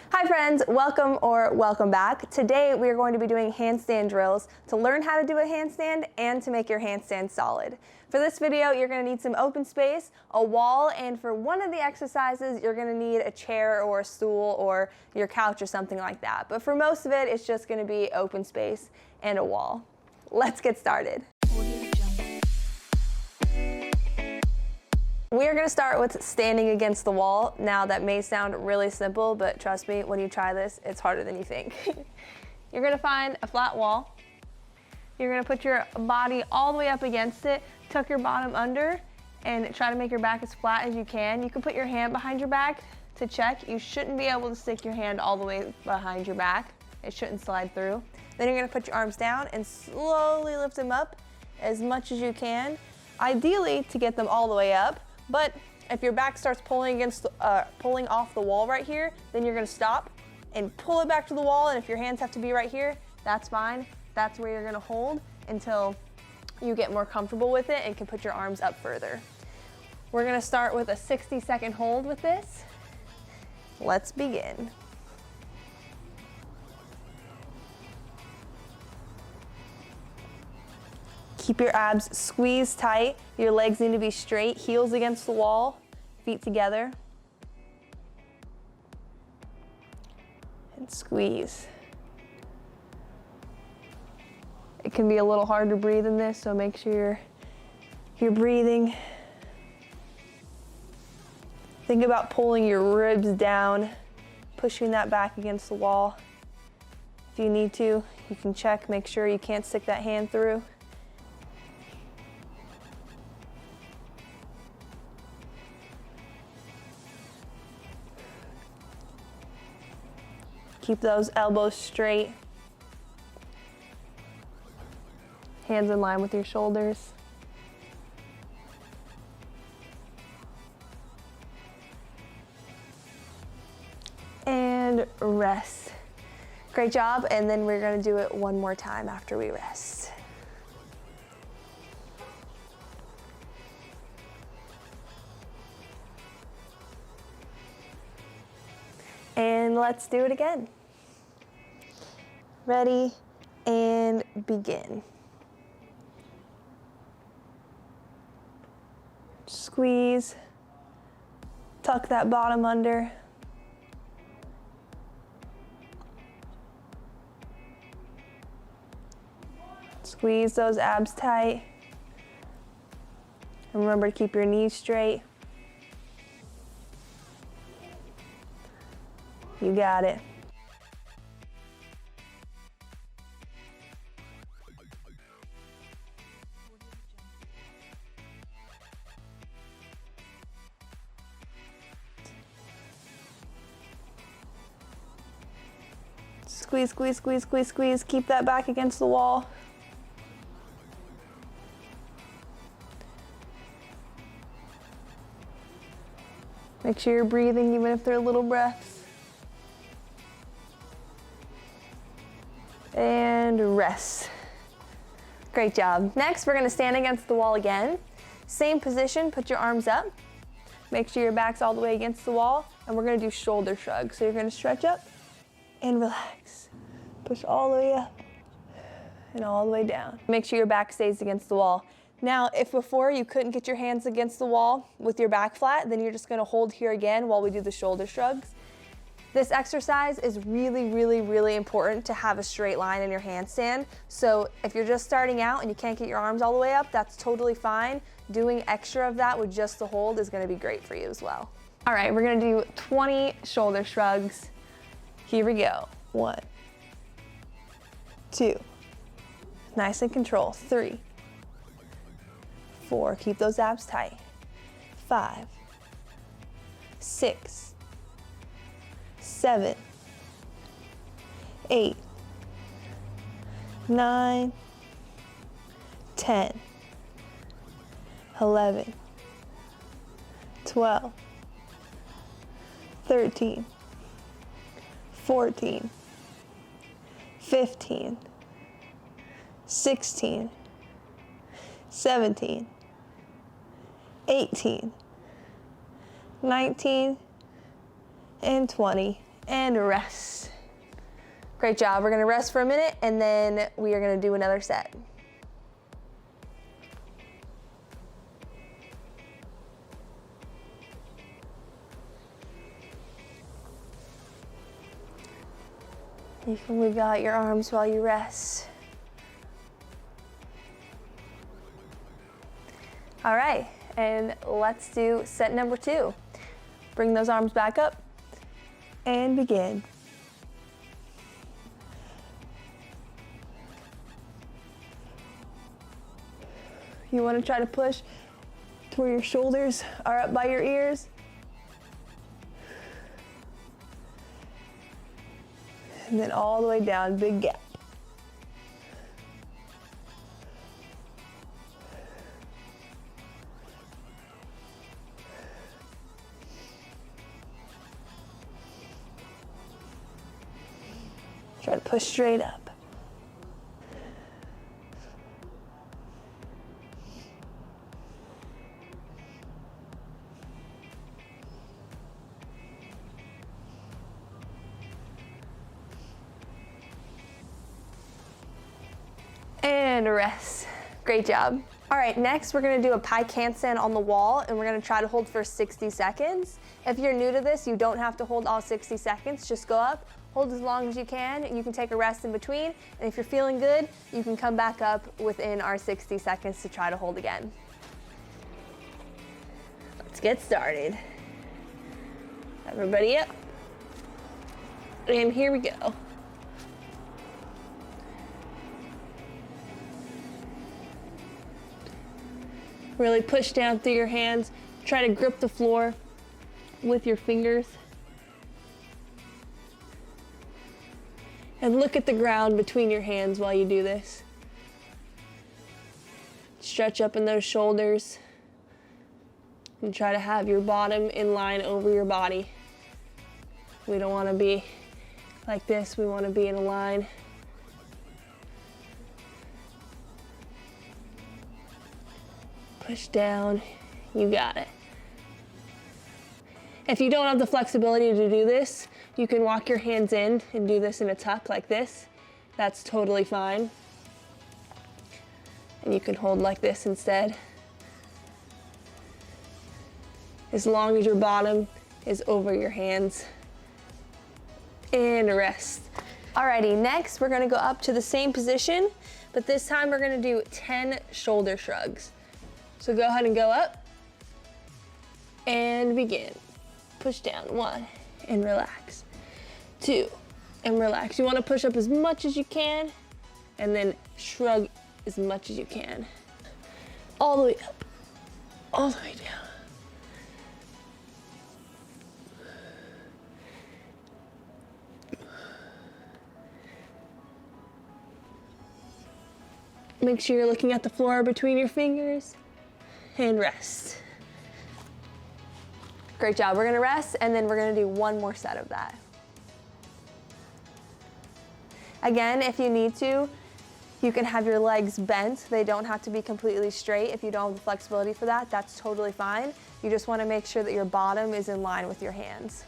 Hi friends, welcome back. Today we are going to be doing handstand drills to learn how to do a handstand and to make your handstand solid. For this video, you're going to need some open space, a wall, and for one of the exercises, you're going to need a chair or a stool or your couch or something like that. But for most of it, it's just going to be open space and a wall. Let's get started. We are going to start with standing against the wall. Now that may sound really simple, but trust me, when you try this, it's harder than you think. You're going to find a flat wall. You're going to put your body all the way up against it, tuck your bottom under, and try to make your back as flat as you can. You can put your hand behind your back to check. You shouldn't be able to stick your hand all the way behind your back. It shouldn't slide through. Then you're going to put your arms down and slowly lift them up as much as you can, ideally to get them all the way up. But if your back starts pulling off the wall right here, then you're gonna stop and pull it back to the wall, and if your hands have to be right here, that's fine. That's where you're gonna hold until you get more comfortable with it and can put your arms up further. We're gonna start with a 60-second hold with this. Let's begin. Keep your abs squeezed tight. Your legs need to be straight, heels against the wall, feet together. And squeeze. It can be a little hard to breathe in this, so make sure you're breathing. Think about pulling your ribs down, pushing that back against the wall. If you need to, you can check, make sure you can't stick that hand through. Keep those elbows straight. Hands in line with your shoulders. And rest. Great job, and then we're gonna do it one more time after we rest. And let's do it again. Ready, and begin. Squeeze, tuck that bottom under. Squeeze those abs tight. And remember to keep your knees straight. You got it. Squeeze, squeeze, squeeze, squeeze, squeeze. Keep that back against the wall. Make sure you're breathing even if they're little breaths. And rest. Great job. Next, we're gonna stand against the wall again. Same position, put your arms up. Make sure your back's all the way against the wall, and we're gonna do shoulder shrugs. So you're gonna stretch up and relax. Push all the way up and all the way down. Make sure your back stays against the wall. Now, if before you couldn't get your hands against the wall with your back flat, then you're just gonna hold here again while we do the shoulder shrugs. This exercise is really, really, really important to have a straight line in your handstand. So if you're just starting out and you can't get your arms all the way up, that's totally fine. Doing extra of that with just the hold is gonna be great for you as well. All right, we're gonna do 20 shoulder shrugs. Here we go. 1, 2, nice and control. 3, 4, keep those abs tight. 5, 6, 7, 8, 9, 10, 11, 12, 13, 14, 15, 16, 17, 18, 19, and 20. and rest. Great job. We're gonna rest for a minute and then we are gonna do another set. You can wiggle out your arms while you rest. All right, and let's do set number 2. Bring those arms back up and begin. You want to try to push to where your shoulders are up by your ears. And then all the way down, big gap. Try to push straight up. And rest. Great job. All right, next we're gonna do a pike handstand on the wall and we're gonna try to hold for 60 seconds. If you're new to this, you don't have to hold all 60 seconds. Just go up, hold as long as you can. You can take a rest in between. And if you're feeling good, you can come back up within our 60 seconds to try to hold again. Let's get started. Everybody up. And here we go. Really push down through your hands. Try to grip the floor with your fingers. And look at the ground between your hands while you do this. Stretch up in those shoulders. And try to have your bottom in line over your body. We don't want to be like this. We want to be in a line. Push down, you got it. If you don't have the flexibility to do this, you can walk your hands in and do this in a tuck like this. That's totally fine. And you can hold like this instead. As long as your bottom is over your hands. And rest. Alrighty, next we're gonna go up to the same position, but this time we're gonna do 10 shoulder shrugs. So go ahead and go up and begin. Push down, 1 and relax, 2 and relax. You want to push up as much as you can and then shrug as much as you can. All the way up, all the way down. Make sure you're looking at the floor between your fingers. And rest. Great job. We're gonna rest and then we're gonna do one more set of that. Again, if you need to, you can have your legs bent. They don't have to be completely straight. If you don't have the flexibility for that, that's totally fine. You just wanna make sure that your bottom is in line with your hands.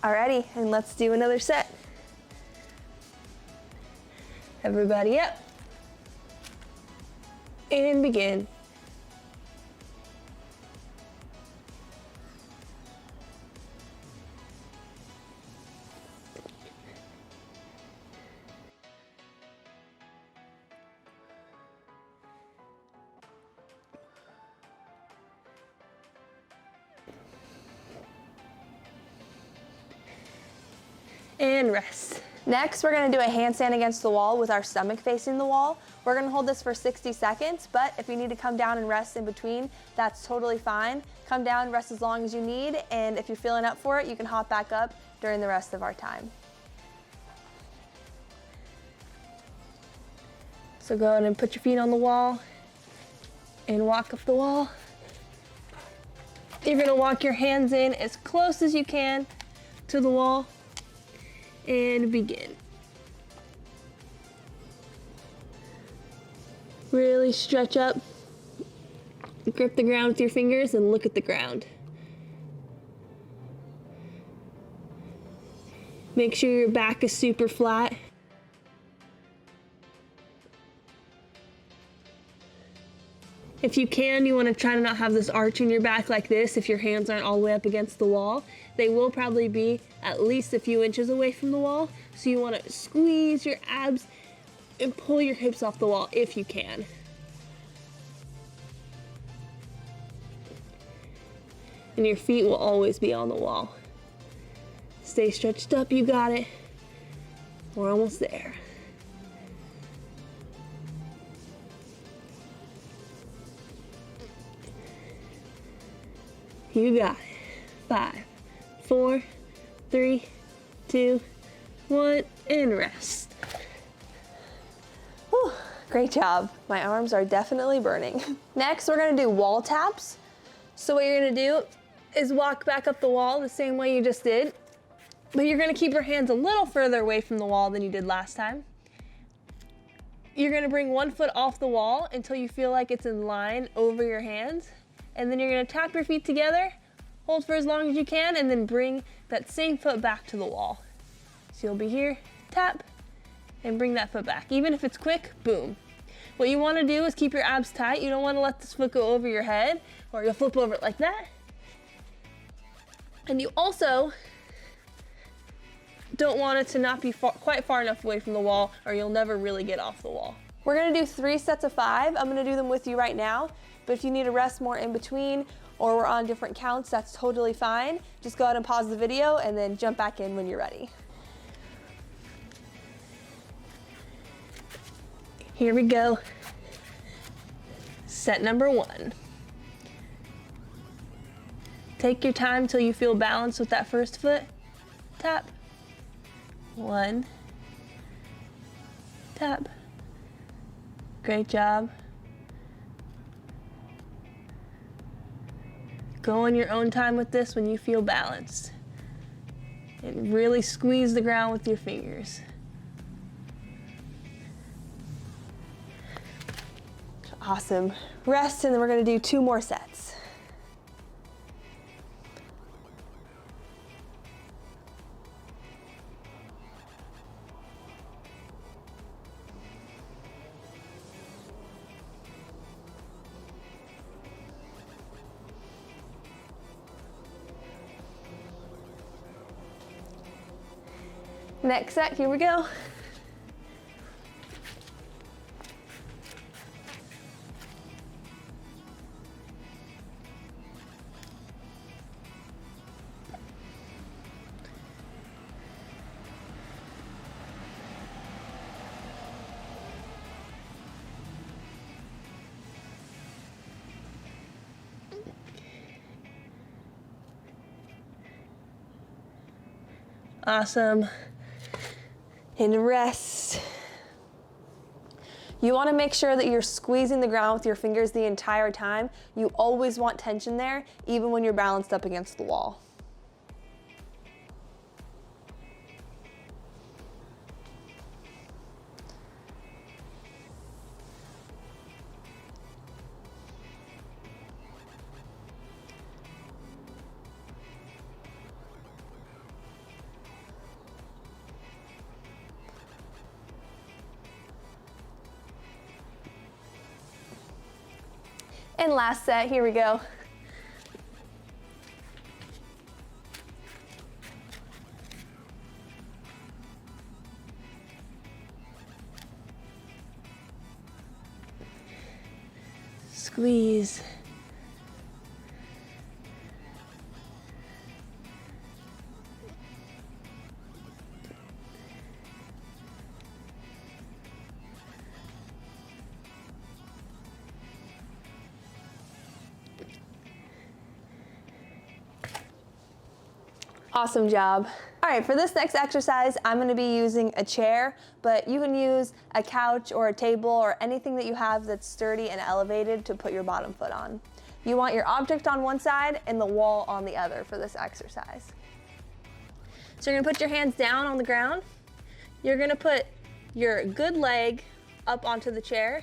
Alrighty, and let's do another set. Everybody up. And begin. And rest. Next, we're gonna do a handstand against the wall with our stomach facing the wall. We're gonna hold this for 60 seconds, but if you need to come down and rest in between, that's totally fine. Come down, rest as long as you need, and if you're feeling up for it, you can hop back up during the rest of our time. So go ahead and put your feet on the wall and walk up the wall. You're gonna walk your hands in as close as you can to the wall and begin. Really stretch up. Grip the ground with your fingers and look at the ground. Make sure your back is super flat. If you can, you want to try to not have this arch in your back like this if your hands aren't all the way up against the wall. They will probably be at least a few inches away from the wall, so you want to squeeze your abs and pull your hips off the wall if you can. And your feet will always be on the wall. Stay stretched up, you got it. We're almost there. You got it. 5, 4, 3, 2, 1, and rest. Whew, great job. My arms are definitely burning. Next, we're gonna do wall taps. So what you're gonna do is walk back up the wall the same way you just did, but you're gonna keep your hands a little further away from the wall than you did last time. You're gonna bring one foot off the wall until you feel like it's in line over your hands. And then you're gonna tap your feet together, hold for as long as you can, and then bring that same foot back to the wall. So you'll be here, tap, and bring that foot back. Even if it's quick, boom. What you wanna do is keep your abs tight. You don't wanna let this foot go over your head, or you'll flip over it like that. And you also don't want it to not be quite far enough away from the wall, or you'll never really get off the wall. We're gonna do 3 sets of 5. I'm gonna do them with you right now. But if you need to rest more in between or we're on different counts, that's totally fine. Just go ahead and pause the video and then jump back in when you're ready. Here we go. Set number 1. Take your time till you feel balanced with that first foot. Tap. 1. Tap. Great job. Go on your own time with this when you feel balanced. And really squeeze the ground with your fingers. Awesome. Rest, and then we're gonna do 2 more sets. Next set, here we go. Awesome. And rest. You want to make sure that you're squeezing the ground with your fingers the entire time. You always want tension there, even when you're balanced up against the wall. And last set, here we go. Squeeze. Awesome job. All right, for this next exercise, I'm gonna be using a chair, but you can use a couch or a table or anything that you have that's sturdy and elevated to put your bottom foot on. You want your object on one side and the wall on the other for this exercise. So you're gonna put your hands down on the ground. You're gonna put your good leg up onto the chair,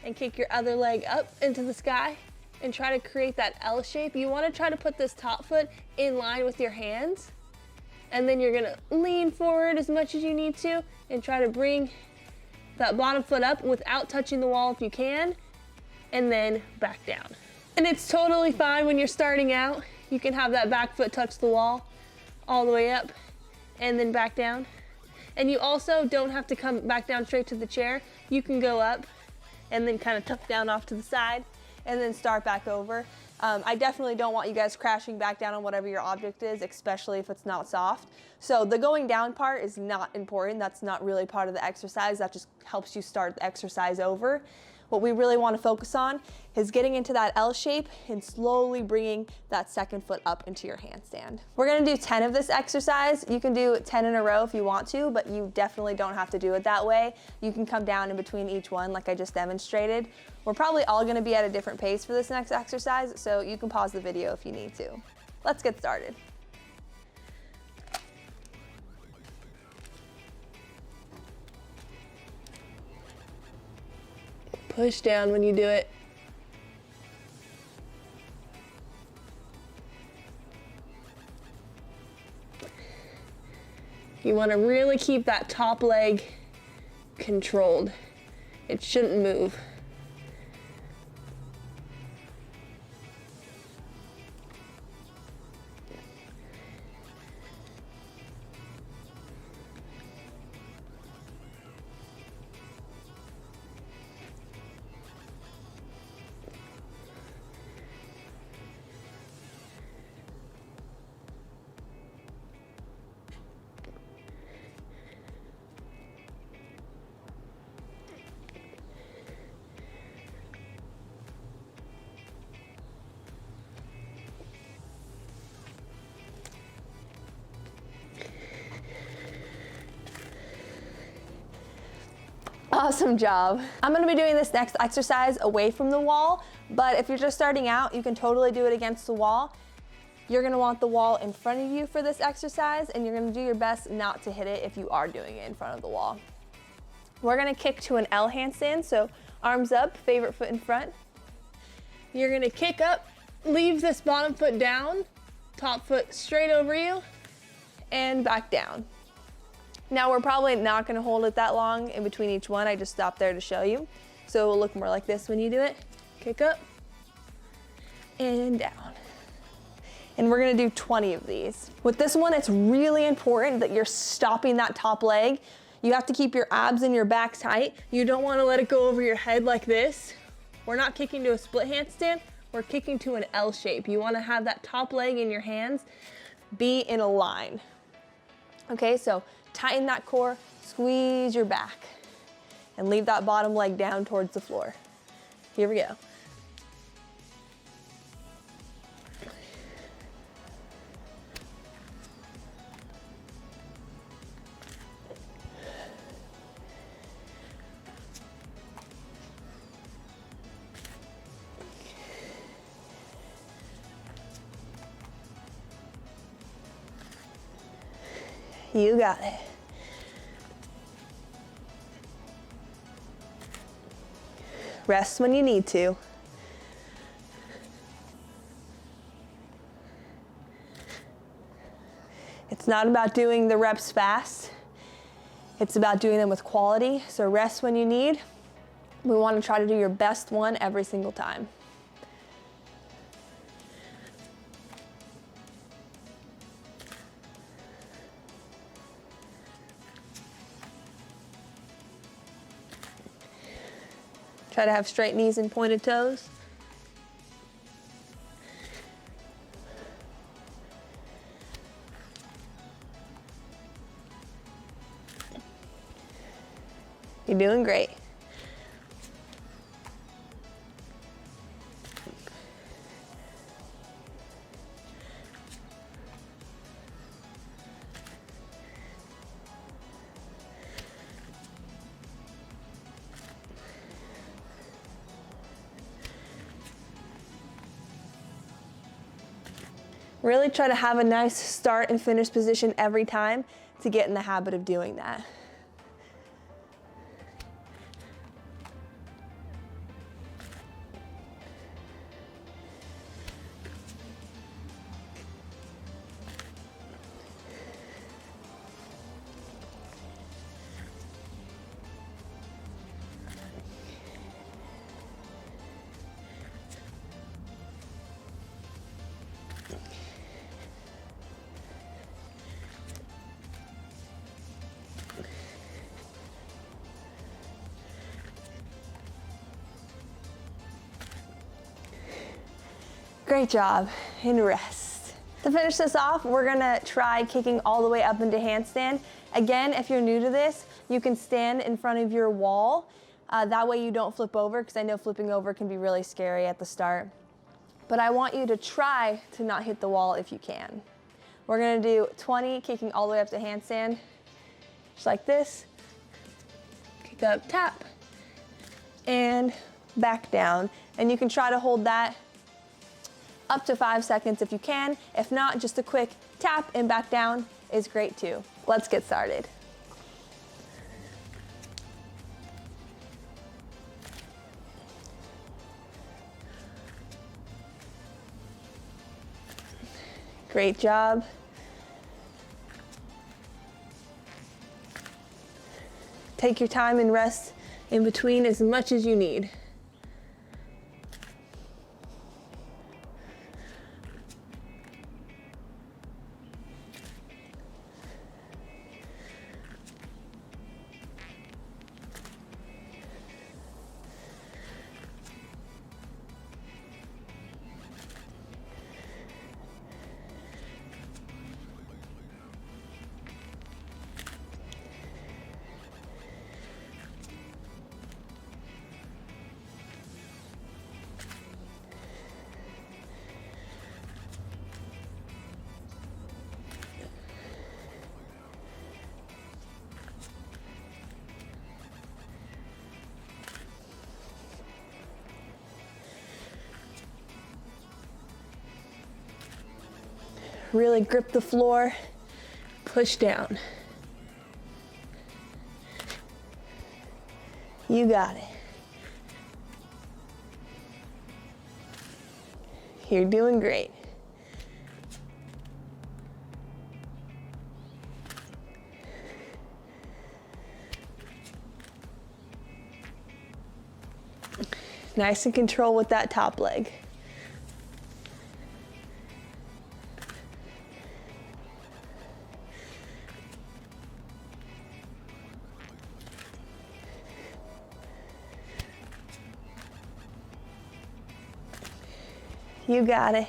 and kick your other leg up into the sky and try to create that L shape. You want to try to put this top foot in line with your hands, and then you're gonna lean forward as much as you need to and try to bring that bottom foot up without touching the wall if you can, and then back down. And it's totally fine when you're starting out. You can have that back foot touch the wall all the way up and then back down. And you also don't have to come back down straight to the chair. You can go up and then kind of tuck down off to the side and then start back over. I definitely don't want you guys crashing back down on whatever your object is, especially if it's not soft. So the going down part is not important. That's not really part of the exercise. That just helps you start the exercise over. What we really want to focus on is getting into that L shape and slowly bringing that second foot up into your handstand. We're going to do 10 of this exercise. You can do 10 in a row if you want to, but you definitely don't have to do it that way. You can come down in between each one like I just demonstrated. We're probably all going to be at a different pace for this next exercise, so you can pause the video if you need to. Let's get started. Push down when you do it. You want to really keep that top leg controlled. It shouldn't move. Awesome job. I'm gonna be doing this next exercise away from the wall, but if you're just starting out, you can totally do it against the wall. You're gonna want the wall in front of you for this exercise, and you're gonna do your best not to hit it if you are doing it in front of the wall. We're gonna kick to an L handstand, so arms up, favorite foot in front. You're gonna kick up, leave this bottom foot down, top foot straight over you, and back down. Now we're probably not gonna hold it that long in between each one. I just stopped there to show you. So it will look more like this when you do it. Kick up and down. And we're gonna do 20 of these. With this one, it's really important that you're stopping that top leg. You have to keep your abs and your back tight. You don't wanna let it go over your head like this. We're not kicking to a split handstand, we're kicking to an L shape. You wanna have that top leg in your hands be in a line. Okay, so tighten that core, squeeze your back, and leave that bottom leg down towards the floor. Here we go. You got it. Rest when you need to. It's not about doing the reps fast. It's about doing them with quality. So rest when you need. We want to try to do your best one every single time. Try to have straight knees and pointed toes. You're doing great. Really try to have a nice start and finish position every time to get in the habit of doing that. Great job, and rest. To finish this off, we're gonna try kicking all the way up into handstand. Again, if you're new to this, you can stand in front of your wall. That way you don't flip over, because I know flipping over can be really scary at the start. But I want you to try to not hit the wall if you can. We're gonna do 20 kicking all the way up to handstand, just like this. Kick up, tap, and back down. And you can try to hold that up to 5 seconds if you can. If not, just a quick tap and back down is great too. Let's get started. Great job. Take your time and rest in between as much as you need. Really grip the floor, push down. You got it. You're doing great. Nice and control with that top leg. You got it.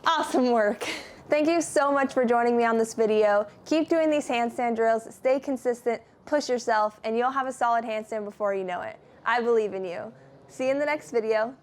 Awesome work. Thank you so much for joining me on this video. Keep doing these handstand drills, stay consistent, push yourself, and you'll have a solid handstand before you know it. I believe in you. See you in the next video.